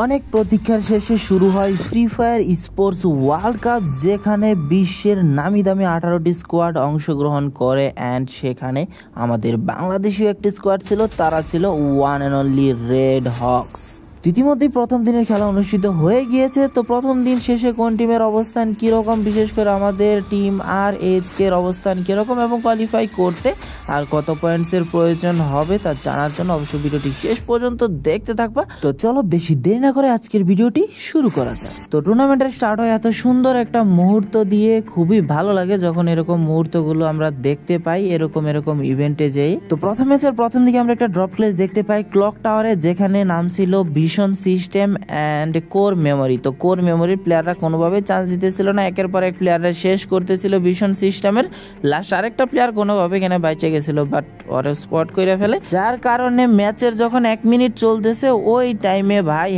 অনেক প্রতীক্ষার শেষে শুরু হয় free fire sports world cup, যেখানে বিশ্বের নামি দামি 18টি স্কোয়াড অংশগ্রহণ করে। অ্যান্ড সেখানে আমাদের বাংলাদেশীয় একটি স্কোয়াড ছিল, তারা ছিল one and only red Hawks. ইতিমধ্যেই প্রথম দিনের খেলা অনুষ্ঠিত হয়ে গিয়েছে। তো প্রথম দিন শেষে কোন টিমের অবস্থান কীরকম, বিশেষ করে আমাদের টিম RHK এর অবস্থান কীরকম এবং কোয়ালিফাই করতে আর কত পয়েন্টসের প্রয়োজন হবে তা জানার জন্য অবশ্যই ভিডিওটি শেষ পর্যন্ত দেখতে থাকবা। তো চলো বেশি দেরি না করে আজকের ভিডিওটি শুরু করা যায়। তো টুর্নামেন্টের স্টার্ট হয় এত সুন্দর একটা মুহূর্ত দিয়ে, খুবই ভালো লাগে যখন এরকম মুহূর্তগুলো আমরা দেখতে পাই এরকম ইভেন্টে যেয়ে। তো প্রথম ম্যাচের প্রথম দিকে আমরা একটা ড্রপ প্লেস দেখতে পাই ক্লক টাওয়ারে, যেখানে নাম ছিল vision system and core memory. তো কোর মেমোরির প্লেয়াররা কোনোভাবে চান্স দিতেছিল না, একের পর এক প্লেয়াররা শেষ করতেছিল ভিশন সিস্টেমের। লাস্ট আরেকটা প্লেয়ার কোনোভাবে এখানে বাইচে গেছিল, বাট ওরা স্পট করে ফেলে, যার কারণে ম্যাচের যখন 1 মিনিট চলতেছে ওই টাইমে ভাই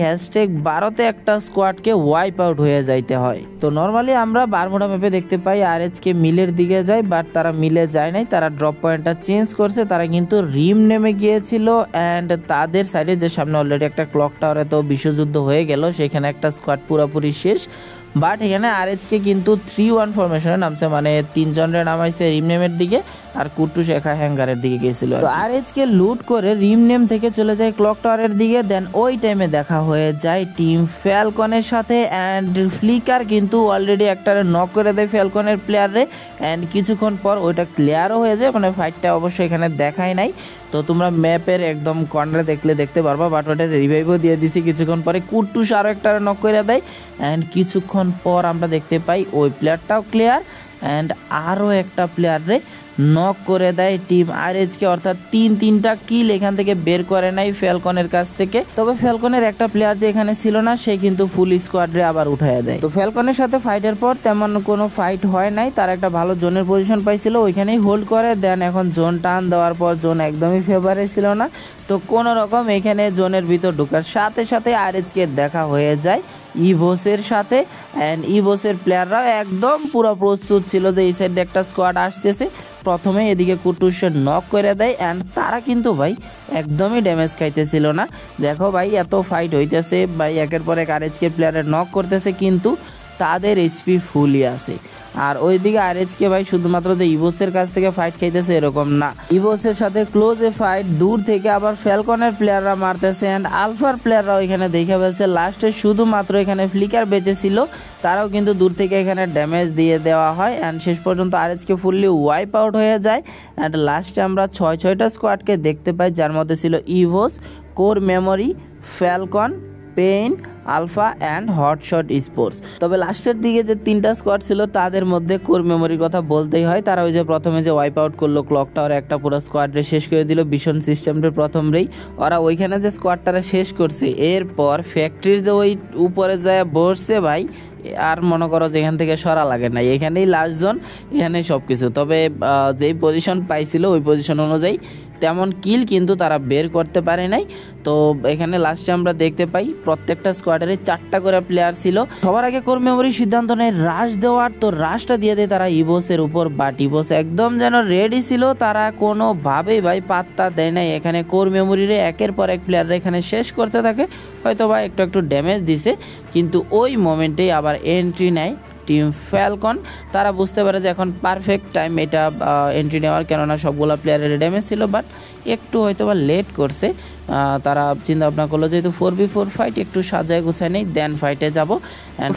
#12তে একটা স্কোয়াডকে ওয়াইপ আউট হয়ে যাইতে হয়। তো নর্মালি আমরা বারমুডা ম্যাপে দেখতে পাই RHK মিলের দিকে যায়, বাট তারা মিলে যায় নাই, তারা ড্রপ পয়েন্টটা চেঞ্জ করছে। তারা কিন্তু রিম নেমে গিয়েছিল অ্যান্ড তাদের সাইডে যে সামনে অলরেডি একটা ক্লক টাওয়ারে তো বিশ্বযুদ্ধ হয়ে গেল, সেখানে একটা স্কোয়াড পুরোপুরি শেষ। বাট এখানে RHK কিন্তু 3-1 ফরমেশনে নামছে, মানে 3 জনের নামাইছে রিম নেমের দিকে আর কুট্টু শেখা হ্যাঙ্গারের দিকে গেছিল। তো RHK লুট করে রিম নেম থেকে চলে যায় ক্লক টাওয়ারের দিকে। দেন ওই টাইমে দেখা হয়ে যায় টিম ফ্যালকনের সাথে অ্যান্ড ফ্লিকার কিন্তু অলরেডি একটা নক করে দেয় ফ্যালকনের প্লেয়ারে অ্যান্ড কিছুক্ষণ পর ওইটা ক্লিয়ারও হয়ে যায়, মানে ফাইটটা অবশ্যই এখানে দেখাই নাই। তো তোমরা ম্যাপের একদম কর্নারে দেখতে পারবা, বাট ওটা রিভাইভও দিয়ে দিছি কিছুক্ষণ পরে। কুট্টুস আরও একটা নক করে দেয় অ্যান্ড কিছুক্ষণ পর আমরা দেখতে পাই ওই প্লেয়ারটাও ক্লিয়ার অ্যান্ড আরও একটা প্লেয়ারে নক করে দেয় টিম RHK, অর্থাৎ 3টা কিল এখান থেকে বের করে নাই ফ্যালকনের কাছ থেকে। তবে ফ্যালকনের একটা প্লেয়ার যে এখানে ছিল না, সে কিন্তু ফুল স্কোয়াডে আবার উঠাইয়া দেয়। তো ফ্যালকনের সাথে ফাইটের পর তেমন কোনো ফাইট হয় নাই, তার একটা ভালো জোনের পজিশন পাইছিল, ওইখানেই হোল্ড করে। দেন এখন জোন টান দেওয়ার পর জোন একদমই ফেভারে ছিল না, তো কোনো রকম এখানে জোনের ভিতর ঢোকার সাথে সাথে RHK দেখা হয়ে যায় ইভোসের সাথে অ্যান্ড ইভোসের প্লেয়াররাও একদম পুরো প্রস্তুত ছিল যে এই সাইডে একটা স্কোয়াড আসতেছে। প্রথমে এদিকে কুটুসের নক করে দেয় অ্যান্ড তারা কিন্তু ভাই একদমই ড্যামেজ খাইতেছিল না। দেখো ভাই এত ফাইট হইতেছে ভাই, একের পর এক RHK প্লেয়ারের নক করতেছে কিন্তু তাদের HP ফুলই আছে। আর ওইদিকে RHK ভাই শুধুমাত্র যে ইভোসের কাছ থেকে ফাইট খাইতেছে এরকম না, ইভোসের সাথে ক্লোজে ফাইট দূর থেকে আবার ফ্যালকনের প্লেয়াররা মারতেছে অ্যান্ড আলফার প্লেয়াররাও এখানে দেখে ফেলছে। লাস্টে শুধুমাত্র এখানে ফ্লিকার বেঁচে ছিল, তারাও কিন্তু দূর থেকে এখানে ড্যামেজ দিয়ে দেওয়া হয় অ্যান্ড শেষ পর্যন্ত RHK ফুললি ওয়াইপ আউট হয়ে যায় অ্যান্ড লাস্টে আমরা 6টা স্কোয়াডকে দেখতে পাই, যার মধ্যে ছিল Evos, Core Memory, Falcon, Pain, Alpha and Hotshot Sports. তবে লাস্টের দিকে যে 3টা স্কোয়াড ছিল তাদের মধ্যে কোর মেমোরির কথা বলতেই হয়, তারা ওই যে প্রথমে যে ওয়াইপ আউট করলো ক্লক টাওয়ারে একটা পুরো স্কোয়াডে শেষ করে দিল ভিশন সিস্টেমের প্রথমরেই। ওরা ওইখানে যে স্কোয়াডটারা শেষ করছে, এরপর ফ্যাক্টরির যে ওই উপরে যায় বসছে ভাই, আর মনে করো যে এখান থেকে সরা লাগে না, এখানেই লাস্ট জোন, এখানেই সব কিছু। তবে যেই পজিশন পাইছিল ওই পজিশন অনুযায়ী তেমন কিল কিন্তু তারা বের করতে পারে নাই। তো এখানে লাস্টে আমরা দেখতে পাই প্রত্যেকটা স্কোয়াডারে 4টা করে প্লেয়ার ছিল। সবার আগে কোর মেমোরি সিদ্ধান্ত নেয় রাশ দেওয়ার, তো রাশটা দিয়ে দেয় তারা ইভোসের উপর, বাট ইভোস একদম যেন রেডি ছিল, তারা কোনোভাবেই ভাই পাত্তা দেয় নাই। এখানে কোর মেমোরিরে একের পর এক প্লেয়াররা এখানে শেষ করতে থাকে, হয়তো বা একটু ড্যামেজ দিছে, কিন্তু ওই মোমেন্টেই আবার এন্ট্রি নেয় টিম ফ্যালকন। তারা বুঝতে পারে যে এখন পারফেক্ট টাইম এটা এন্ট্রি নেওয়ার, কেননা সবগুলো প্লেয়ারের ড্যামেজ ছিল, বাট একটু হয়তো বা লেট করছে। তারা চিন্তা ভাবনা করলো যেহেতু 4v4 ফাইট, একটু সাজায় গুছায় নেই দেন ফাইটে যাবো।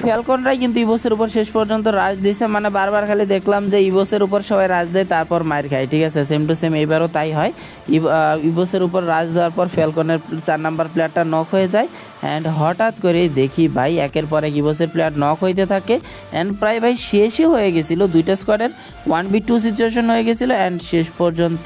ফ্যালকনরাই কিন্তু ইভোসের উপর শেষ পর্যন্ত রাজ দিয়েছে, মানে বারবার খালি দেখলাম যে ইভোসের উপর সবাই রাজ দেয় তারপর মার খায়, ঠিক আছে, সেম টু সেম এইবারও তাই হয়। ইভোসের উপর রাজ দেওয়ার পর ফ্যালকনের 4 নাম্বার প্লেয়ারটা নক হয়ে যায় অ্যান্ড হঠাৎ করে দেখি ভাই একের পর এক ইভোসের প্লেয়ার নক হইতে থাকে অ্যান্ড প্রায় ভাই শেষই হয়ে গেছিলো, 2টা স্কোয়াডের 1v2 সিচুয়েশন হয়ে গেছিলো অ্যান্ড শেষ পর্যন্ত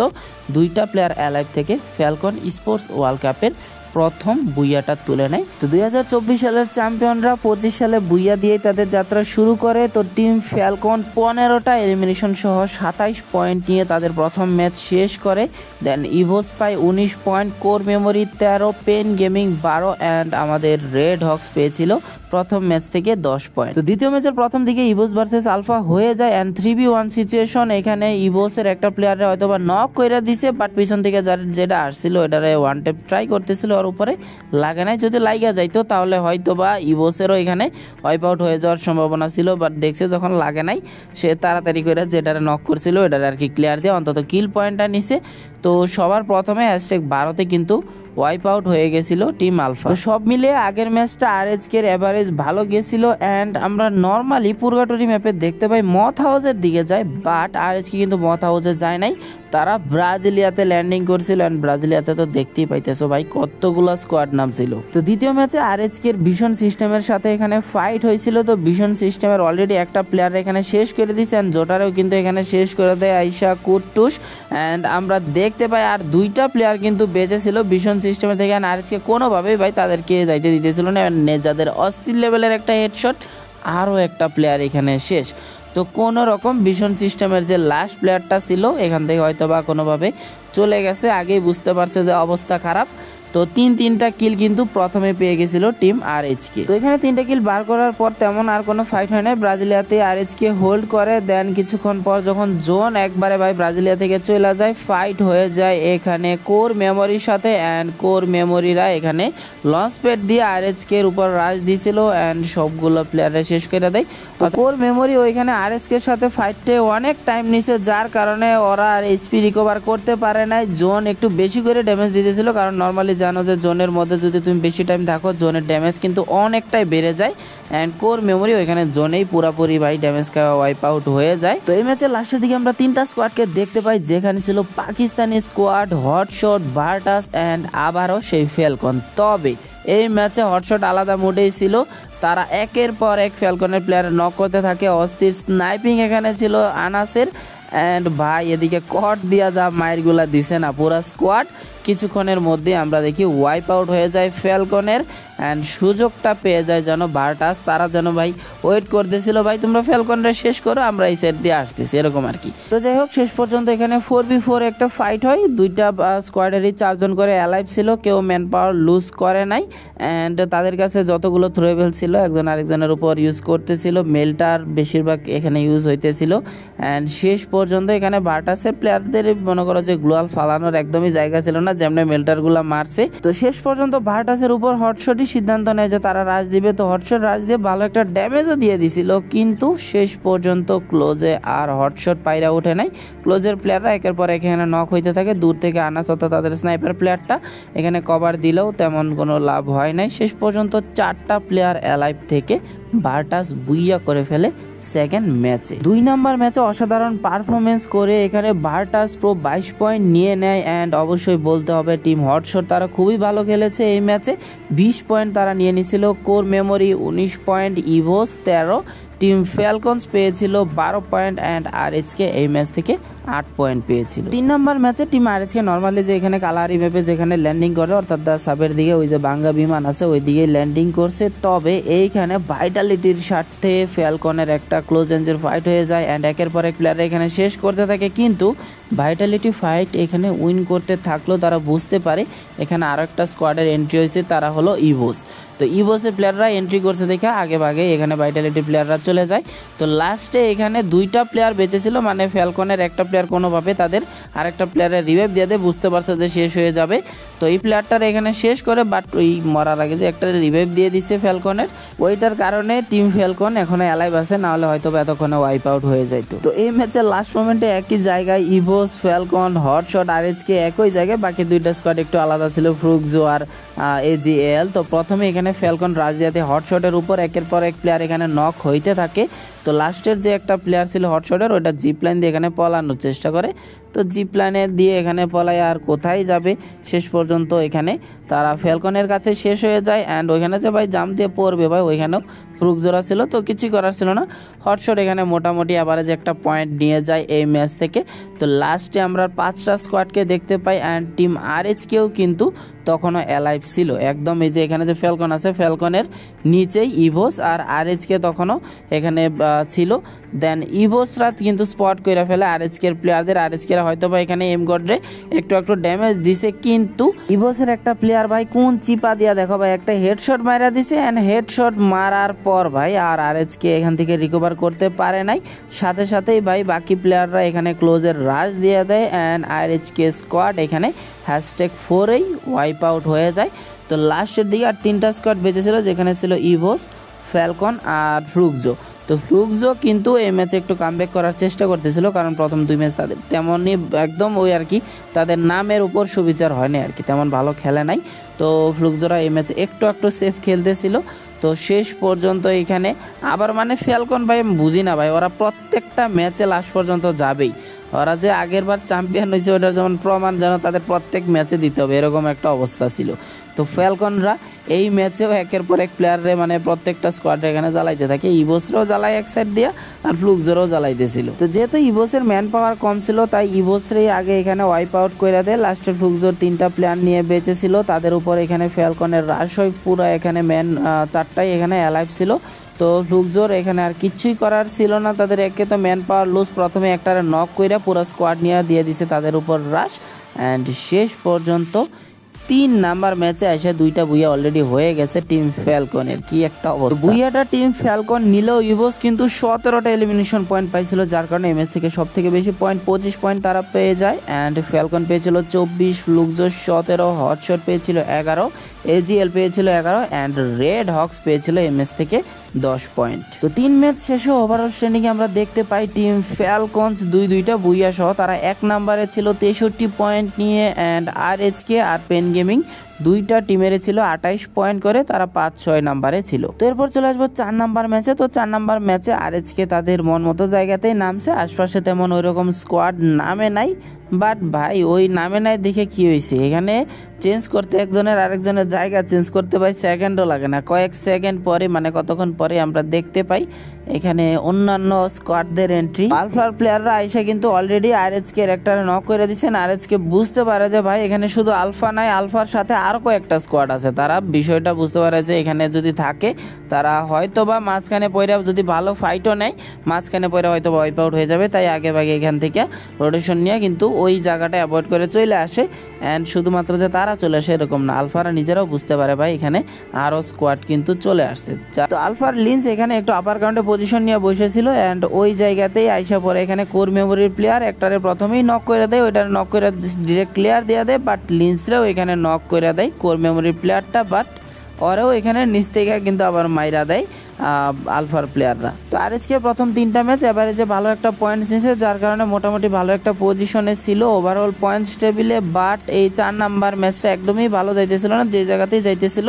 2টা প্লেয়ার অ্যালাইভ থেকে ফ্যালকন স্পোর্টস ওয়ার্ল্ড কাপের প্রথম বুইয়াটা তুলে নেয়। তো 2024 সালের চ্যাম্পিয়নরা 25 সালে বুইয়া দিয়ে তাদের যাত্রা শুরু করে। তো টিম ফ্যালকন 15টা এলিমিনেশন সহ 27 পয়েন্ট নিয়ে তাদের প্রথম ম্যাচ শেষ করে। দেন ইভোস পায় 19 point, Core Memory 13, Pain Gaming 12 and আমাদের রেড হক্স পেয়েছিল প্রথম ম্যাচ থেকে 10 পয়েন্ট। তো দ্বিতীয় ম্যাচের প্রথম দিকে ইভোস ভার্সেস আলফা হয়ে যায় অ্যান্ড 3v1 সিচুয়েশন। এখানে ইভোসের একটা প্লেয়ারে হয়তো বা নক করে দিছে, বাট পিছন থেকে যেটা আসছিল এটারে ওয়ান টেপ ট্রাই করতেছিল ওর উপরে লাগে নাই, যদি লাইগা যাইতো তাহলে হয়তো বা ইভোসেরও এখানে ওয়াইপ আউট হয়ে যাওয়ার সম্ভাবনা ছিল, বাট দেখছে যখন লাগে নাই সে তাড়াতাড়ি করে যেটারে নক করছিল এটারে আর কি ক্লিয়ার দিয়ে অন্তত কিল পয়েন্টটা নিছে। তো সবার প্রথমে #12-তে কিন্তু ওয়াইপ আউট হয়ে গেছিল টিম আলফা। তো সব মিলিয়ে আগের ম্যাচটা আরএচকের এভারেজ ভালো গেছিল অ্যান্ড আমরা নর্মালি পুরগাটরি ম্যাপে দেখতে পাই মথ হাউসের দিকে যায়, বাট আরএচকে কিন্তু মথ হাউসে যায় নাই, তারা ব্রাজিলিয়াতে ল্যান্ডিং করছিল অ্যান্ড ব্রাজিলিয়াতে তো দেখতেই পাইতেছো ভাই কতগুলো স্কোয়াড নামছিল। তো দ্বিতীয় ম্যাচে আরএচকের ভিশন সিস্টেমের সাথে এখানে ফাইট হয়েছিল। তো ভিশন সিস্টেমের অলরেডি একটা প্লেয়ার এখানে শেষ করে দিয়েছে অ্যান্ড জোটারেও কিন্তু এখানে শেষ করে দেয় আইসা কুট্টুস অ্যান্ড আমরা দেখতে পাই আর দুইটা প্লেয়ার কিন্তু বেঁচে ছিল ভিশন সিস্টেমের থেকে। আরএচকে কোনোভাবেই ভাই তাদেরকে যাইতে দিতেছিল না, যাদের অস্থির লেভেলের একটা হেডশট, আরও একটা প্লেয়ার এখানে শেষ। তো কোনো রকম ভিশন সিস্টেমের যে লাস্ট প্লেয়ারটা ছিল এখান থেকে হয়তো বা কোনোভাবে চলে গেছে, আগেই বুঝতে পারছে যে অবস্থা খারাপ। তো তিনটা কিল কিন্তু প্রথমে পেয়ে গেছিল টিম আরএচকে। তো এখানে 3টা কিল বার করার পর তেমন আর কোনো ফাইট হয় না, ব্রাজিলিয়াতে আরএচকে হোল্ড করে দেন। কিছুক্ষণ পর যখন জোন একবারে ভাই ব্রাজিলিয়া থেকে চলে যায়, ফাইট হয়ে যায় এখানে কোর মেমোরির সাথে অ্যান্ড কোর মেমোরিরা এখানে লঞ্চ প্যাড দিয়ে আরএচকের উপর রাজ দিয়েছিল অ্যান্ড সবগুলো প্লেয়াররা শেষ করে দেয়। তো কোর মেমোরি ওইখানে আরএচকের সাথে ফাইটে অনেক টাইম নিছে, যার কারণে ওরা আর এইচপি রিকভার করতে পারে নাই। জোন একটু বেশি করে ড্যামেজ দিতেছিল, কারণ নর্মালি জানো যে জোনের মধ্যে যদি তুমি বেশি টাইম থাকো জোনের ড্যামেজ কিন্তু অনেকটাই বেড়ে যায় অ্যান্ড কোর মেমোরি ওইখানে জোনেই পুরাপুরি ভাই ড্যামেজ খাওয়া ওয়াইপ আউট হয়ে যায়। তো এই ম্যাচের লাস্টের দিকে আমরা 3টা স্কোয়াডকে দেখতে পাই, যেখানে ছিল Pakistani squad, hotshot, Virtus and আবারও সেই ফ্যালকন। তবে এই ম্যাচে হটশট আলাদা মুডেই ছিল, তারা একের পর এক ফ্যালকনের প্লেয়ার নক করতে থাকে, অস্থির স্নাইপিং এখানে ছিল আনাসের অ্যান্ড ভাই এদিকে কট দিয়া যা মায়েরগুলা দিছে না পুরা স্কোয়াড, কিছুক্ষণের মধ্যে আমরা দেখি ওয়াইপ আউট হয়ে যায় ফ্যালকনের অ্যান্ড সুযোগটা পেয়ে যায় যেন ভার্টাস, তারা যেন ভাই ওয়েট করতেছিল ভাই তোমরা ফ্যালকনরা শেষ করো আমরা এই সাইড দিয়ে আসতেছি এরকম আর কি। তো যাই হোক শেষ পর্যন্ত এখানে 4v4 একটা ফাইট হয়, দুইটা স্কোয়াডেরই 4 জন করে অ্যালাইভ ছিল, কেউ ম্যান পাওয়ার লুজ করে নাই অ্যান্ড তাদের কাছে যতগুলো থ্রোয়েবল ছিল একজন আরেকজনের উপর ইউজ করতেছিল, মেলটার বেশিরভাগ এখানে ইউজ হইতেছিল অ্যান্ড শেষ পর্যন্ত এখানে ভার্টাসের প্লেয়ারদের মনে করো যে গ্লোয়াল ফালানোর একদমই জায়গা ছিল না, যেমন মেল্টারগুলো মারছে। তো শেষ পর্যন্ত ভার্টাসের উপর হটশটই সিদ্ধান্ত নেয় যে তারা রাজ দিবে, তো হটশট রাজ দিয়ে ভালো একটা ড্যামেজও দিয়ে দিছিল, কিন্তু শেষ পর্যন্ত ক্লোজে আর হটশট পাইরা ওঠে নাই। ক্লোজের প্লেয়াররা একের পর এখানে নক হইতে থাকে, দূর থেকে আনাস অর্থাৎ তাদের স্নাইপার প্লেয়ারটা এখানে কভার দিলেও তেমন কোনো লাভ হয় নাই। শেষ পর্যন্ত 4টা প্লেয়ার অ্যালাইভ থেকে ভার্টাস বুইয়া করে ফেলে সেকেন্ড ম্যাচে। 2 নম্বর ম্যাচে অসাধারণ পারফরমেন্স করে এখানে ভার্টাস প্রো 22 পয়েন্ট নিয়ে নেয় অ্যান্ড অবশ্যই বলতে হবে টিম হটশট তারা খুবই ভালো খেলেছে এই ম্যাচে, 20 পয়েন্ট তারা নিয়ে নিয়েছিল, core memory 19 point, ইভোস 13, team Falcons পেয়েছিল 12 পয়েন্ট অ্যান্ড আরএচকে এই ম্যাচ থেকে 8 পয়েন্ট পেয়েছিল। 3 নম্বর ম্যাচে টিম আরএচকে নর্মালি যে এখানে কালারি ম্যাপে যেখানে ল্যান্ডিং করে অর্থাৎ সাবের দিকে ওই যে বাঙ্গা বিমান আছে ওই দিকে ল্যান্ডিং করছে, তবে এইখানে ভাইটালিটির স্বার্থে ফ্যালকনের একটা ক্লোজ রেঞ্জের ফাইট হয়ে যায় অ্যান্ড একের পর এক প্লেয়ার এখানে শেষ করতে থাকে, কিন্তু ভাইটালিটি ফাইট এখানে উইন করতে থাকলেও তারা বুঝতে পারে এখানে আরও একটা স্কোয়াডের এন্ট্রি হয়েছে, তারা হলো ইভোস। তো ইভোসের প্লেয়াররা এন্ট্রি করছে দেখে আগে ভাগে এখানে ভাইটালিটি প্লেয়াররা চলে যায়। তো লাস্টে এখানে 2টা প্লেয়ার বেঁচেছিল, মানে ফ্যালকনের একটা প্লেয়ার কোনোভাবে তাদের আরেকটা প্লেয়ারের রিভাইভ দিয়ে দেয়, বুঝতে পারছে যে শেষ হয়ে যাবে। তো এই প্লেয়ারটার এখানে শেষ করে, বাট ওই মরার আগে যে একটা রিভাইভ দিয়ে দিচ্ছে ফ্যালকনের, ওইটার কারণে টিম ফ্যালকন এখনো অ্যালাইভ আছে, নাহলে হয়তো এতক্ষণে ওয়াইপ আউট হয়ে যেত। তো এই ম্যাচের লাস্ট মোমেন্টে একই জায়গায় ইভোস, ফ্যালকন, হটশট, আরএচকে একই জায়গায়, বাকি 2টা স্কোয়াড একটু আলাদা ছিল, ফ্রুকজো আর এজিএল। তো প্রথমে এখানে ফ্যালকন রাজিয়াতে হটশটের উপর একের পর এক প্লেয়ার এখানে নক হইতে থাকে। তো লাস্টের যে একটা প্লেয়ার ছিল হটশটের ওইটা জিপ লাইন দিয়ে এখানে পলানোর চেষ্টা করে, তো জিপ লাইনে দিয়ে এখানে পলায় আর কোথায় যাবে, শেষ পর্যন্ত এখানে তারা ফ্যালকনের কাছে শেষ হয়ে যায় অ্যান্ড ওইখানে যে ভাই জাম দিয়ে পড়বে ভাই ওইখানেও ফ্রুকজোরা ছিল, তো কিছুই করার ছিল না। হটশট এখানে মোটামুটি আবারে যে একটা পয়েন্ট নিয়ে যায় এই ম্যাচ থেকে। তো লাস্টে আমরা 5টা স্কোয়াডকে দেখতে পাই অ্যান্ড টিম আরএচকেও কিন্তু তখনও অ্যালাইভ ছিল একদম, এই যে এখানে যে ফ্যালকন আছে ফ্যালকনের নিচেই ইভোস আর আরএচকে তখনও এখানে ছিল। দেন ইভোসরা কিন্তু স্পট করে ফেলে আরএচকের প্লেয়ারদের, আরএচকেরা হয়তো বা এখানে এমগডরে একটু ড্যামেজ দিছে, কিন্তু ইভোসের একটা প্লেয়ার ভাই কোন চিপা দিয়া দেখো ভাই একটা হেডশট মারা দিছে অ্যান্ড হেডশট মারার পর ভাই আর আরএচকে এখান থেকে রিকভার করতে পারে নাই, সাথে সাথেই ভাই বাকি প্লেয়াররা এখানে ক্লোজের রাশ দিয়ে দেয় অ্যান্ড আরএচকে স্কোয়াড এখানে #4-এই ওয়াইপ ওয়াইপ আউট হয়ে যায়। তো লাস্টের দিকে আর 3টা স্কোয়াড বেঁচেছিল, যেখানে ছিল ইভোস, ফ্যালকন আর ফ্লুক্সো। তো ফ্লুক্সো কিন্তু এই ম্যাচে একটু কামব্যাক করার চেষ্টা করতেছিল, কারণ প্রথম 2 ম্যাচ তাদের তেমনই একদম ওই আর কি তাদের নামের উপর সুবিচার হয়নি আর কি, তেমন ভালো খেলে নাই। তো ফ্লুক্সোরা এই ম্যাচে একটু সেফ খেলতেছিল। তো শেষ পর্যন্ত এখানে আবার মানে ফ্যালকন ভাই বুঝি না ভাই, ওরা প্রত্যেকটা ম্যাচে লাস্ট পর্যন্ত যাবেই। ওরা যে আগের বার চ্যাম্পিয়ন হয়েছে ওটার যেমন প্রমাণ যেন তাদের প্রত্যেক ম্যাচে দিতে হবে, এরকম একটা অবস্থা ছিল। তো ফ্যালকনরা এই ম্যাচেও একের পর এক প্লেয়ারে মানে প্রত্যেকটা স্কোয়াডে এখানে জ্বালাইতে থাকে, ইভোসরাও জ্বালাই এক সাইড দিয়া আর ফ্লুক্সোরাও জ্বালাইতেছিল। তো যেহেতু ইভোসের ম্যান পাওয়ার কম ছিল তাই ইভোসরাই আগে এখানে ওয়াইপ আউট করে দেয়। লাস্টে ফ্লুক্সোর 3টা প্লেয়ার নিয়ে বেঁচেছিল, তাদের উপর এখানে ফ্যালকনের রাশ হয় পুরো, এখানে ম্যান 4টাই এখানে অ্যালাইভ ছিল। তো ফ্লুক্সোর এখানে আর কিছুই করার ছিল না, তাদের একে তো ম্যান পাওয়ার লুজ, প্রথমে একটারে নক কইরা পুরো স্কোয়াড নিয়ে দিয়ে দিছে তাদের উপর রাশ। অ্যান্ড শেষ পর্যন্ত 3 নাম্বার ম্যাচে এসে 2টা বুইয়া অলরেডি হয়ে গেছে টিম ফ্যালকনের। কি একটা অবস্থা! বুইয়াটা টিম ফ্যালকন নিলেও ইভোস কিন্তু 17টা এলিমিনেশন পয়েন্ট পাইছিল, যার কারণে এমএস থেকে সব থেকে বেশি পয়েন্ট 25 পয়েন্ট তারা পেয়ে যায়। অ্যান্ড ফ্যালকন পেয়েছিল 24, ফ্লুক্সো 17, হটশট পেয়েছিল 11, এজিএল পেয়েছিল 11 অ্যান্ড রেড হক্স পেয়েছিল এমএস থেকে 10 পয়েন্ট। তো 3 ম্যাচ শেষে ওভারঅল স্ট্যান্ডিংয়ে আমরা দেখতে পাই টিম ফ্যালকনস 2টা বুইয়া সহ তারা 1 নম্বরে ছিল 63 পয়েন্ট নিয়ে, অ্যান্ড আরএচকে আর পেন গেমিং 2টা টিমের ছিল 28 পয়েন্ট করে, তারা 5-6 নম্বরে ছিল। তো এরপর চলে আসবো 4 নাম্বার ম্যাচে। তো 4 নাম্বার ম্যাচে আরএচকে তাদের মন মতো জায়গাতেই নামছে, আশপাশে তেমন ওইরকম স্কোয়াড নামে নাই। বাট ভাই ওই নামে নাই দেখে কি হয়েছে, এখানে চেঞ্জ করতে একজনের আরেকজনের জায়গা চেঞ্জ করতে ভাই সেকেন্ডও লাগে না, কয়েক সেকেন্ড পরে মানে কতক্ষণ পরে আমরা দেখতে পাই এখানে অন্যান্য স্কোয়াডদের এন্ট্রি। আলফার প্লেয়াররা আইসা কিন্তু অলরেডি আরএচকে একটা নক করে দিচ্ছেন। আরএচকে বুঝতে পারে যে ভাই এখানে শুধু আলফা নাই, আলফার সাথে আরও কয়েকটা স্কোয়াড আছে, তারা বিষয়টা বুঝতে পারে যে এখানে যদি থাকে তারা হয়তো বা মাঝখানে পয়রা যদি ভালো ফাইটও নেয় মাঝখানে পয়রা হয়তো ওয়াইপ আউট হয়ে যাবে, তাই আগে ভাগে এখান থেকে রোটেশন নিয়ে কিন্তু ওই জায়গাটা অ্যাভয়েড করে চলে আসে। অ্যান্ড শুধুমাত্র যে তারা চলে আসে এরকম না, আলফারা নিজেরাও বুঝতে পারে ভাই এখানে আরও স্কোয়াড কিন্তু চলে আসছে। তো আলফার লিন্স এখানে একটু আপার গ্রাউন্ডে পজিশন নিয়ে বসেছিল, অ্যান্ড ওই জায়গাতেই আইসা পরে এখানে কোর মেমোরির প্লেয়ার একটারে প্রথমেই নক করে দেয়, ওইটারে নক করে ডিরেক্ট ক্লিয়ার দিয়ে দেয়, বাট লিন্সরাও এখানে নক করে দেয় কোর মেমোরির প্লেয়ারটা, বাট ওরাও এখানে নিচ থেকে কিন্তু আবার মাইরা দেয় আলফার প্লেয়াররা। তো আরএচকে প্রথম 3টা ম্যাচ এভারেজে ভালো একটা পয়েন্টস নিয়েছে, যার কারণে মোটামুটি ভালো একটা পজিশনে ছিল ওভারঅল পয়েন্টস টেবিলে। বাট এই 4 নাম্বার ম্যাচটা একদমই ভালো যাইতেছিল না, যে জায়গাতেই যাইতেছিল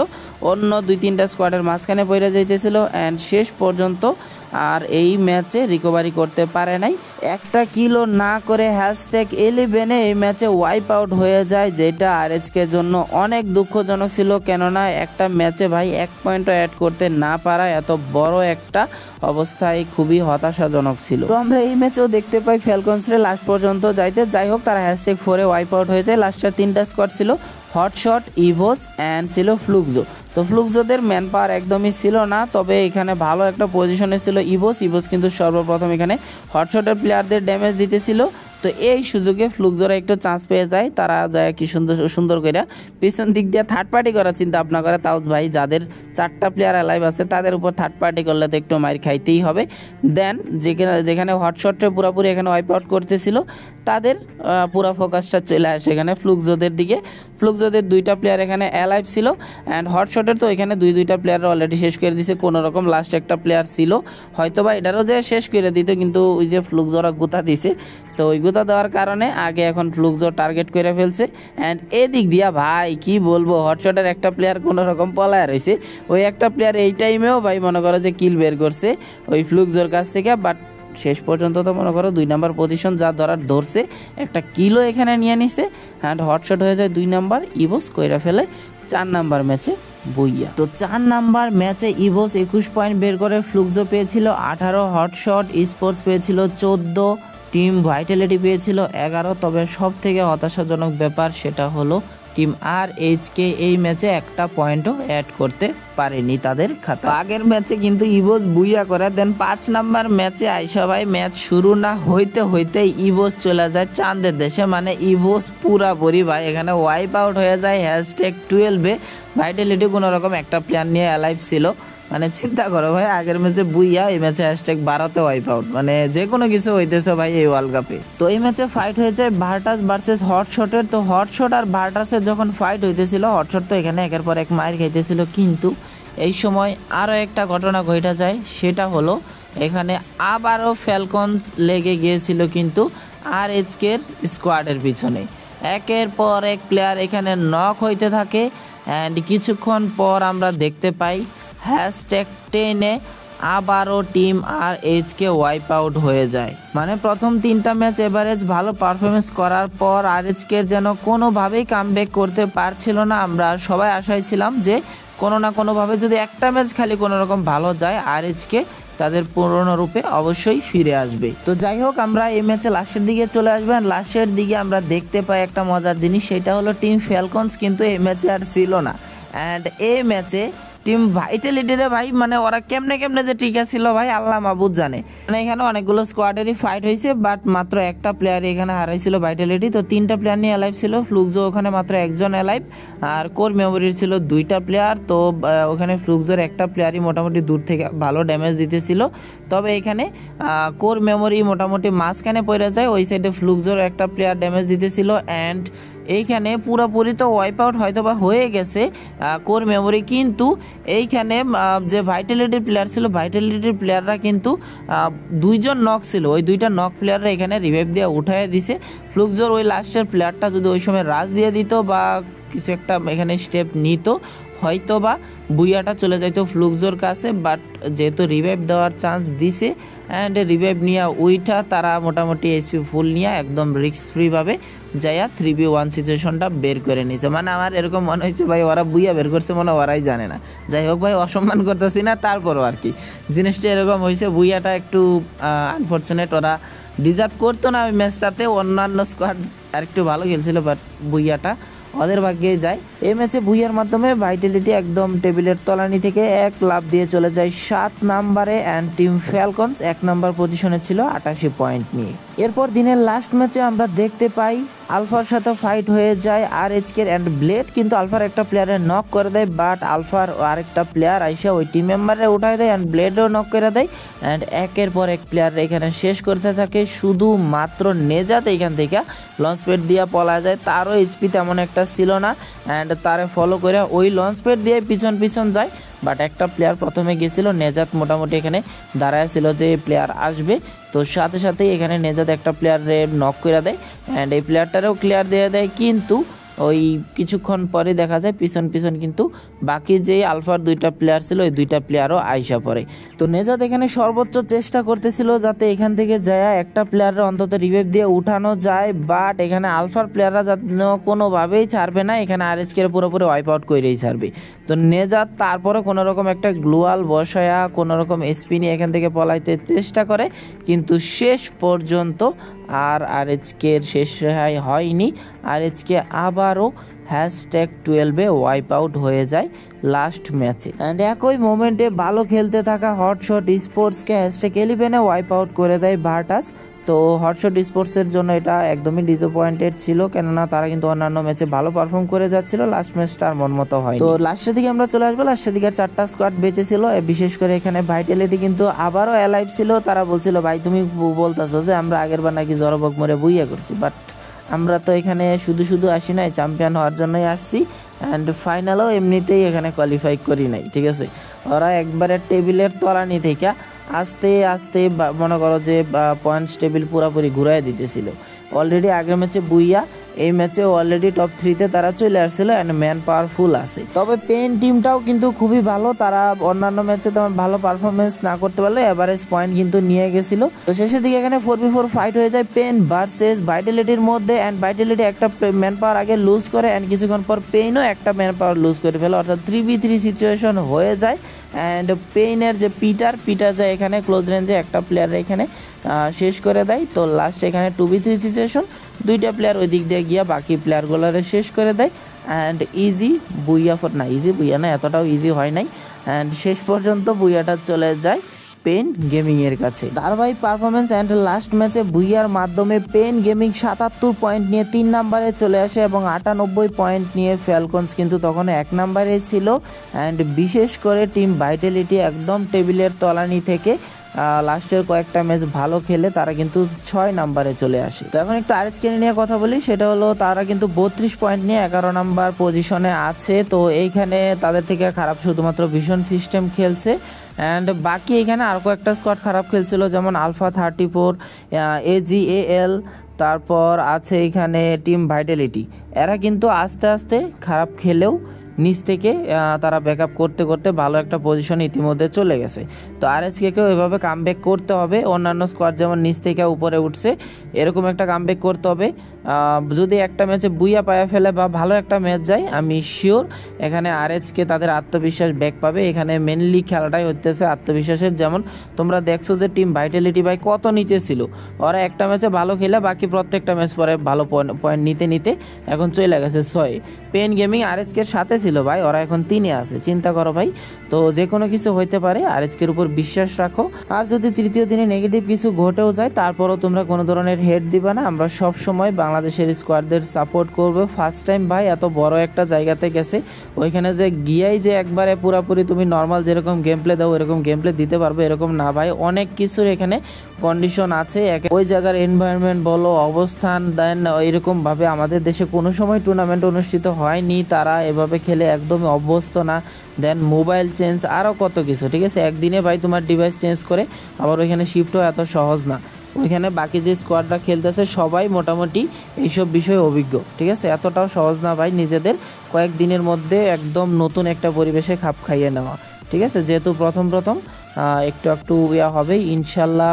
অন্য 2-3টা স্কোয়াডের মাঝখানে পড়ে যাইতেছিল, অ্যান্ড শেষ পর্যন্ত আর এই ম্যাচে রিকভারি করতে পারে নাই। একটা কিলো না করে #11 এই ম্যাচে ওয়াইপ আউট হয়ে যায়, যেটা আরএচকের জন্য অনেক দুঃখজনক ছিল, কেননা একটা ম্যাচে ভাই 1 পয়েন্টও অ্যাড করতে না পারা এত বড় একটা অবস্থায় খুবই হতাশাজনক ছিল। তো আমরা এই ম্যাচেও দেখতে পাই ফ্যালকনসরে লাস্ট পর্যন্ত যাই হোক তারা #4 ওয়াইপ আউট হয়ে যায়। লাস্টের 3টা স্কোয়াড ছিল হটশট, ইভোস অ্যান্ড ছিল ফ্লুক্সো। তো ফ্লুক্সোদের ম্যান পাওয়ার একদমই ছিল না, তবে এখানে ভালো একটা পজিশনে ছিল ইভোস কিন্তু সর্বপ্রথম এখানে হটশটের প্লেয়ারদের ড্যামেজ দিতেছিল। তো এই সুযোগে ফ্লুক্সোরা একটু চান্স পেয়ে যায়, তারা যায় কি সুন্দর করে পিছন দিক দিয়ে থার্ড পার্টি করার চিন্তা ভাবনা করে। তাও ভাই যাদের 4টা প্লেয়ার অ্যালাইভ আছে তাদের উপর থার্ড পার্টি করলে তো একটু মাইর খাইতেই হবে। দেন যেখানে হটশটে পুরোপুরি এখানে ওয়াইপ আউট করতেছিল তাদের পুরো ফোকাসটা চলে আসে এখানে ফ্লুক্সোদের দিকে। ফ্লুক্সোদের 2টা প্লেয়ার এখানে অ্যালাইভ ছিল, অ্যান্ড হটশটের তো এখানে 2টা প্লেয়ার অলরেডি শেষ করে দিছে, কোনো রকম লাস্ট একটা প্লেয়ার ছিল হয়তো বা এটারও যে শেষ করে দিত, কিন্তু ওই যে ফ্লুক্সোরা গুতা দিছে, তো ওই গুতা দেওয়ার কারণে আগে এখন ফ্লুক্সো টার্গেট করে ফেলছে। অ্যান্ড এদিক দিয়া ভাই কি বলবো, হটশটের একটা প্লেয়ার কোনো রকম পলায় রয়েছে, ওই একটা প্লেয়ার এই টাইমেও ভাই মনে করো যে কিল বের করছে ওই ফ্লুক্সোর কাছ থেকে। বাট শেষ পর্যন্ত তো মনে করো 2 নাম্বার পজিশন যা ধরছে একটা কিলো এখানে নিয়ে নিছে, অ্যান্ড হটশট হয়ে যায় 2 নাম্বার, ইভোস কইরা ফেলে 4 নাম্বার ম্যাচে বইয়া। তো 4 নাম্বার ম্যাচে ইভোস 21 পয়েন্ট বের করে, ফ্লুক্সো পেয়েছিল 18, হটশট স্পোর্টস পেয়েছিল 14, টিম ভাইটালিটি পেয়েছিল 11। তবে সব থেকে হতাশাজনক ব্যাপার সেটা হলো টিম আরএইচকে এই ম্যাচে একটা পয়েন্টও অ্যাড করতে পারেনি তাদের খাতা। আগের ম্যাচে কিন্তু ইভোস বুইয়া করে দেন 5 নাম্বার ম্যাচে আইসা ভাই ম্যাচ শুরু না হইতে ইভোস চলে যায় চাঁদের দেশে, মানে ইভোস পুরাপুরি ভাই এখানে ওয়াইপ আউট হয়ে যায়। #12 ভাইটালিটি কোনো রকম একটা প্লেয়ার নিয়ে অ্যালাইভ ছিল, মানে চিন্তা করো ভাই, আগের ম্যাচে বুইয়া, এই ম্যাচে হ্যাশট্যাগ 12তে ওয়াইপ আউট, মানে যে কোনো কিছু হইতেছে ভাই এই ওয়ার্ল্ড কাপে। তো এই ম্যাচে ফাইট হয়ে যায় ভার্টাস ভার্সেস হটশটের। তো হটশট আর ভার্টাসের যখন ফাইট হইতেছিল, হটশট তো এখানে একের পর এক মার খাইতেছিল, কিন্তু এই সময় আরও একটা ঘটনা ঘটে যায়। সেটা হলো এখানে আবারও ফ্যালকনস লেগে গিয়েছিল কিন্তু আরএইচকের স্কোয়াডের পিছনে। একের পর এক প্লেয়ার এখানে নক হইতে থাকে অ্যান্ড কিছুক্ষণ পর আমরা দেখতে পাই হ্যাশট্যাগ 10-এ আবারও টিম আরএইচকে ওয়াইপ আউট হয়ে যায়। মানে প্রথম 3টা ম্যাচ এভারেজ ভালো পারফরমেন্স করার পর আরএইচকে যেন কোনোভাবেই কামব্যাক করতে পারছিল না। আমরা সবাই আশায় ছিলাম যে কোনো না কোনোভাবে যদি একটা ম্যাচ খালি কোনো রকম ভালো যায়, আরএইচকে তাদের পুরনো রূপে অবশ্যই ফিরে আসবে। তো যাই হোক, আমরা এই ম্যাচে লাস্টের দিকে চলে আসবো। লাস্টের দিকে আমরা দেখতে পাই একটা মজার জিনিস, সেটা হলো টিম ফ্যালকনস কিন্তু এই ম্যাচে আর ছিল না। অ্যান্ড এই ম্যাচে টিম ভাইটালিটিরে ভাই, মানে ওরা কেমনে কেমনে যে টিকা ছিল ভাই আল্লাহ মাহবুদ জানে। মানে এখানে অনেকগুলো স্কোয়াডেরই ফাইট হয়েছে, বাট মাত্র একটা প্লেয়ার এখানে হারাইছিল ভাইটালিটি। তো 3টা প্লেয়ার নিয়ে অ্যালাইভ ছিল, ফ্লুকজো ওখানে মাত্র একজন অ্যালাইভ, আর কোর মেমোরির ছিল 2টা প্লেয়ার। তো ওখানে ফ্লুকজোর একটা প্লেয়ারই মোটামুটি দূর থেকে ভালো ড্যামেজ দিতেছিল। তবে এখানে কোর মেমোরি মোটামুটি মাঝখানে পড়ে যায়, ওই সাইডে ফ্লুকজোর একটা প্লেয়ার ড্যামেজ দিতেছিল। অ্যান্ড এইখানে পুরোপুরি তো ওয়াইপ আউট হয়তো বা হয়ে গেছে কোর মেমোরি, কিন্তু এইখানে যে ভাইটালিটির প্লেয়ার ছিল, ভাইটালিটির প্লেয়াররা কিন্তু 2জন নক ছিল, ওই 2টা নক প্লেয়াররা এখানে রিভাইভ দিয়ে উঠায় দিছে। ফ্লুকজোর ওই লাস্টের প্লেয়ারটা যদি ওই সময় রাজ দিয়ে দিত বা কিছু একটা এখানে স্টেপ নিত, হয়তো বা বুইয়াটা চলে যাইতো ফ্লুকজোর কাছে। বাট যেহেতু রিভাইভ দেওয়ার চান্স দিছে অ্যান্ড রিভাইভ নিয়ে উইটা তারা মোটামুটি এসপি ফুল নিয়ে একদম রিস্ক ফ্রিভাবে যাইয়া 3v1 সিচুয়েশনটা বের করে নিয়েছে। মানে আমার এরকম মনে হচ্ছে ভাই ওরা বুইয়া বের করছে, মনে ওরাই জানে না। যাই হোক ভাই, অসম্মান করতেছি না, তারপরও আর কি জিনিসটা এরকম হয়েছে। বুইয়াটা একটু আনফর্চুনেট, ওরা ডিজার্ভ করতো না ওই ম্যাচটাতে, অন্যান্য স্কোয়াড আর একটু ভালো খেলছিল, বাট বুইয়াটা ওদের ভাগ্যে যায়। এই ম্যাচে বুইয়ার মাধ্যমে ভাইটালিটি একদম টেবিলের তলানি থেকে এক লাফ দিয়ে চলে যায় 7 নম্বরে অ্যান্ড টিম ফ্যালকনস 1 নম্বর পজিশনে ছিল 88 পয়েন্ট নিয়ে। এরপর দিনের লাস্ট ম্যাচে আমরা দেখতে পাই আলফার সাথে ফাইট হয়ে যায় আরএইচকে অ্যান্ড ব্লেড কিন্তু আলফার একটা প্লেয়ারের নক করে দেয়, বাট আলফার আরেকটা প্লেয়ার আইসা ওই টিম মেম্বারে উঠায় দেয় অ্যান্ড ব্লেডও নক করে দেয়। অ্যান্ড একের পর এক প্লেয়ার এখানে শেষ করতে থাকে, শুধুমাত্র নেজাত এখান থেকে লঞ্চ প্যাড দিয়ে পলা যায়, তারও এইচপি তেমন একটা ছিল না অ্যান্ড তারে ফলো করে ওই লঞ্চ প্যাড দিয়ে পিছন পিছন যায়। বাট একটা প্লেয়ার প্রথমে গেছিল, নেজাত মোটামুটি এখানে দাঁড়ায় ছিল যে প্লেয়ার আসবে, তো সাথে সাথেই এখানে নেজাত একটা প্লেয়ারে নক করে দেয় অ্যান্ড এই প্লেয়ারটারেও ক্লিয়ার দিয়ে দেয়। কিন্তু ওই কিছুক্ষণ পরে দেখা যায় পিছন পিছন কিন্তু বাকি যেই আলফার 2টা প্লেয়ার ছিল, ওই 2টা প্লেয়ারও আইসা পড়ে। তো নেজাত এখানে সর্বোচ্চ চেষ্টা করতেছিল যাতে এখান থেকে যায় একটা প্লেয়ারের অন্তত রিভাইভ দিয়ে উঠানো যায়, বাট এখানে আলফার প্লেয়াররা যেন কোনোভাবেই ছাড়বে না, এখানে আরএইচকে পুরোপুরি ওয়াইপ আউট করেই ছাড়বে। তো নেজাত তারপরে কোনো রকম একটা গ্লোয়াল বসায়া কোনো রকম এসপি নিয়ে এখান থেকে পলাইতে চেষ্টা করে, কিন্তু শেষ পর্যন্ত আরএইচকের শেষ রেহাই হয়নি। আরএইচকে আবারও হ্যাশট্যাগ 12-এ ওয়াইপ আউট হয়ে যায় লাস্ট ম্যাচে। অ্যান্ড একই মোমেন্টে ভালো খেলতে থাকা হটশট স্পোর্টসকে হ্যাশট্যাগ 11-এ ওয়াইপ আউট করে দেয় ভার্টাস। তো হটশট স্পোর্টসের জন্য এটা একদমই ডিসঅ্যাপয়েন্টেড ছিল, কেননা তারা কিন্তু অন্যান্য ম্যাচে ভালো পারফর্ম করে যাচ্ছিল, লাস্ট ম্যাচটা আর মন মতো হয়। তো লাস্টের দিকে আমরা চলে আসবো, লাস্টের দিকে 4টা স্কোয়াড বেঁচে ছিল, বিশেষ করে এখানে ভাইটালিটি কিন্তু আবারও অ্যালাইভ ছিল। তারা বলছিল ভাই তুমি বলতেছো যে আমরা আগের বার নাকি জরবক মরে বুইয়া করছি, বাট আমরা তো এখানে শুধু শুধু আসি নাই, চ্যাম্পিয়ন হওয়ার জন্যই আসছি অ্যান্ড ফাইনালও এমনিতেই এখানে কোয়ালিফাই করি নাই, ঠিক আছে। ওরা একবারে টেবিলের তলানি থেকে আস্তে আস্তে মনে করো যে পয়েন্টস টেবিল পুরোপুরি ঘুরাই দিতেছিল। অলরেডি আগের ম্যাচে বুইয়া, এই ম্যাচে অলরেডি টপ 3-তে তারা চলে আসছিল অ্যান্ড ম্যান পাওয়ারফুল আছে। তবে পেন টিমটাও কিন্তু খুবই ভালো, তারা অন্যান্য ম্যাচে তেমন ভালো পারফরমেন্স না করতে পারলে এভারেজ পয়েন্ট কিন্তু নিয়ে গেছিল। তো শেষের দিকে এখানে 4v4 ফাইট হয়ে যায় পেন ভার্সেস ভাইটালিটির মধ্যে অ্যান্ড ভাইটালিটি একটা ম্যান পাওয়ার আগে লুজ করে অ্যান্ড কিছুক্ষণ পর পেইনও একটা ম্যান পাওয়ার লুজ করে ফেলে, অর্থাৎ 3v3 সিচুয়েশন হয়ে যায়। অ্যান্ড পেইনের যে পিটার যায় এখানে ক্লোজ রেঞ্জে একটা প্লেয়ার এখানে শেষ করে দেয়। তো লাস্ট এখানে 2v3 সিচুয়েশন, 2টা প্লেয়ার ওই দিক দিয়ে গিয়া বাকি প্লেয়ারগুলোরে শেষ করে দেয় অ্যান্ড ইজি বুইয়া ইজি বুইয়া না, এতটাও ইজি হয় নাই অ্যান্ড শেষ পর্যন্ত বুইয়াটা চলে যায় পেন গেমিং এর কাছে। ধারাবাহিক পারফরমেন্স অ্যান্ড লাস্ট ম্যাচে ভুইয়ার মাধ্যমে পেন গেমিং 77 পয়েন্ট নিয়ে 3 নম্বরে চলে আসে এবং 98 পয়েন্ট নিয়ে ফ্যালকনস কিন্তু তখন 1 নম্বরে ছিল। অ্যান্ড বিশেষ করে টিম ভাইটালিটি একদম টেবিলের তলানি থেকে লাস্টের কয়েকটা ম্যাচ ভালো খেলে তারা কিন্তু 6 নম্বরে চলে আসে। তো এখন একটু আরএসকে নিয়ে কথা বলি, সেটা হলো তারা কিন্তু 32 পয়েন্ট নিয়ে 11 নম্বর পজিশনে আছে। তো এইখানে তাদের থেকে খারাপ শুধুমাত্র ভিশন সিস্টেম খেলছে। অ্যান্ড বাকি এখানে আর কয়েকটা স্কোয়াড খারাপ খেলছিল, যেমন আলফা 34, AGAL, তারপর আছে এখানে টিম ভাইটালিটি। এরা কিন্তু আস্তে আস্তে খারাপ খেলেও নিচ থেকে তারা ব্যাকআপ করতে করতে ভালো একটা পজিশনে ইতিমধ্যে চলে গেছে। তো আরএসকেও এভাবে কামব্যাক করতে হবে। অন্যান্য স্কোয়াড যেমন নিচ থেকে উপরে উঠছে, এরকম একটা কামব্যাক করতে হবে। যদি একটা ম্যাচে বুইয়া পায়া ফেলে বা ভালো একটা ম্যাচ যায়, আমি শিওর এখানে আরএসকে তাদের আত্মবিশ্বাস ব্যাক পাবে। এখানে মেনলি খেলাটাই হচ্ছে আত্মবিশ্বাসের। যেমন তোমরা দেখছো যে টিম ভাইটালিটি ভাই কত নিচে ছিল, ওরা একটা ম্যাচে ভালো খেলে বাকি প্রত্যেকটা ম্যাচ পরে ভালো পয়েন্ট নিতে নিতে এখন চলে গেছে 6। পেন গেমিং আরএসকের সাথে ছিল ভাই, ওরা এখন 3-এ আছে। চিন্তা করো ভাই। তো যে কোনো কিছু হইতে পারে, আরএসকের উপর বিশ্বাস রাখো। আর যদি তৃতীয় দিনে নেগেটিভ কিছু ঘটেও যায়, তারপরও তোমরা কোনো ধরনের হেড দিবা না। আমরা সব সময় বাংলাদেশের স্কোয়াডদের সাপোর্ট করবো। ফার্স্ট টাইম ভাই এত বড় একটা জায়গাতে গেছে, ওইখানে যে গিয়াই যে একবারে পুরাপুরি তুমি নর্মাল যেরকম গেম প্লে দাও এরকম গেম প্লে দিতে পারবে এরকম না ভাই, অনেক কিছুর এখানে কন্ডিশন আছে। ওই জায়গার এনভায়রনমেন্ট বলো, অবস্থান, দেন এরকমভাবে আমাদের দেশে কোনো সময় টুর্নামেন্ট অনুষ্ঠিত হয়নি, তারা এভাবে খেলে একদমই অভ্যস্ত না। দেন মোবাইল চেঞ্জ, আরও কত কিছু, ঠিক আছে। একদিনে ভাই তোমার ডিভাইস চেঞ্জ করে আবার ওইখানে শিফট হওয়া এত সহজ না। ওইখানে বাকি যে স্কোয়াডরা খেলতেছে সবাই মোটামুটি এইসব বিষয়ে অভিজ্ঞ, ঠিক আছে। এতটাও সহজ না ভাই নিজেদের কয়েকদিনের মধ্যে একদম নতুন একটা পরিবেশে খাপ খাইয়ে নেওয়া, ঠিক আছে। যেহেতু প্রথম একটু একটু হবেই ইনশাল্লাহ।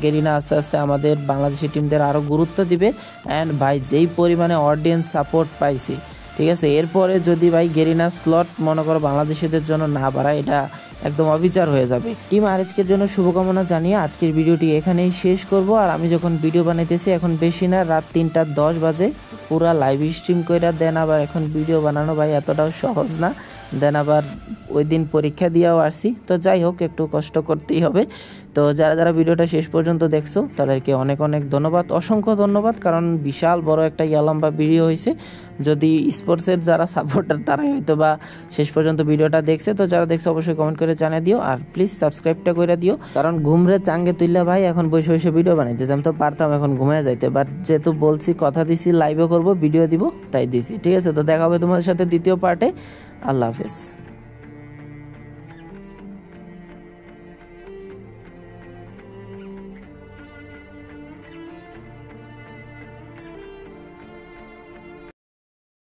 গেরিনা আস্তে আস্তে আমাদের বাংলাদেশি টিমদের আরও গুরুত্ব দিবে। অ্যান্ড ভাই যেই পরিমাণে অডিয়েন্স সাপোর্ট পাইছি, ঠিক আছে, এরপরে যদি ভাই গেরিনা স্লট মনে করো বাংলাদেশিদের জন্য না বাড়ায়, এটা একদম অবিচার হয়ে যাবে। টিম আরএসকের জন্য শুভকামনা জানিয়ে আজকের ভিডিওটি এখানেই শেষ করব। আর আমি যখন ভিডিও বানাইতেছি এখন বেশি না, রাত 3:10 বাজে, পুরা লাইভ স্ট্রিম করে দেন। আবার এখন ভিডিও বানানো ভাই এতটাও সহজ না। দেন আবার ওই দিন পরীক্ষা দিয়েও আসছি, তো যাই হোক একটু কষ্ট করতেই হবে। তো যারা যারা ভিডিওটা শেষ পর্যন্ত দেখছো তাদেরকে অনেক অনেক ধন্যবাদ, অসংখ্য ধন্যবাদ। কারণ বিশাল বড় একটা লম্বা ভিডিও হয়েছে। যদি স্পোর্টসের যারা সাপোর্টার তারাই হয়তো বা শেষ পর্যন্ত ভিডিওটা দেখছে, তো যারা দেখছে অবশ্যই কমেন্ট করে জানিয়ে দিও। আর প্লিজ সাবস্ক্রাইবটা করে দিও, কারণ ঘুমরে চাঙ্গে তুললে ভাই এখন বসে বসে ভিডিও বানাইতেছি। আমি তো পারতাম এখন ঘুমিয়ে যাইতে, বাট যেহেতু বলছি, কথা দিছি লাইভও করবো, ভিডিও দিব, তাই দিছি, ঠিক আছে। তো দেখা হবে তোমাদের সাথে দ্বিতীয় পার্টে। আল্লাহ হাফেজ।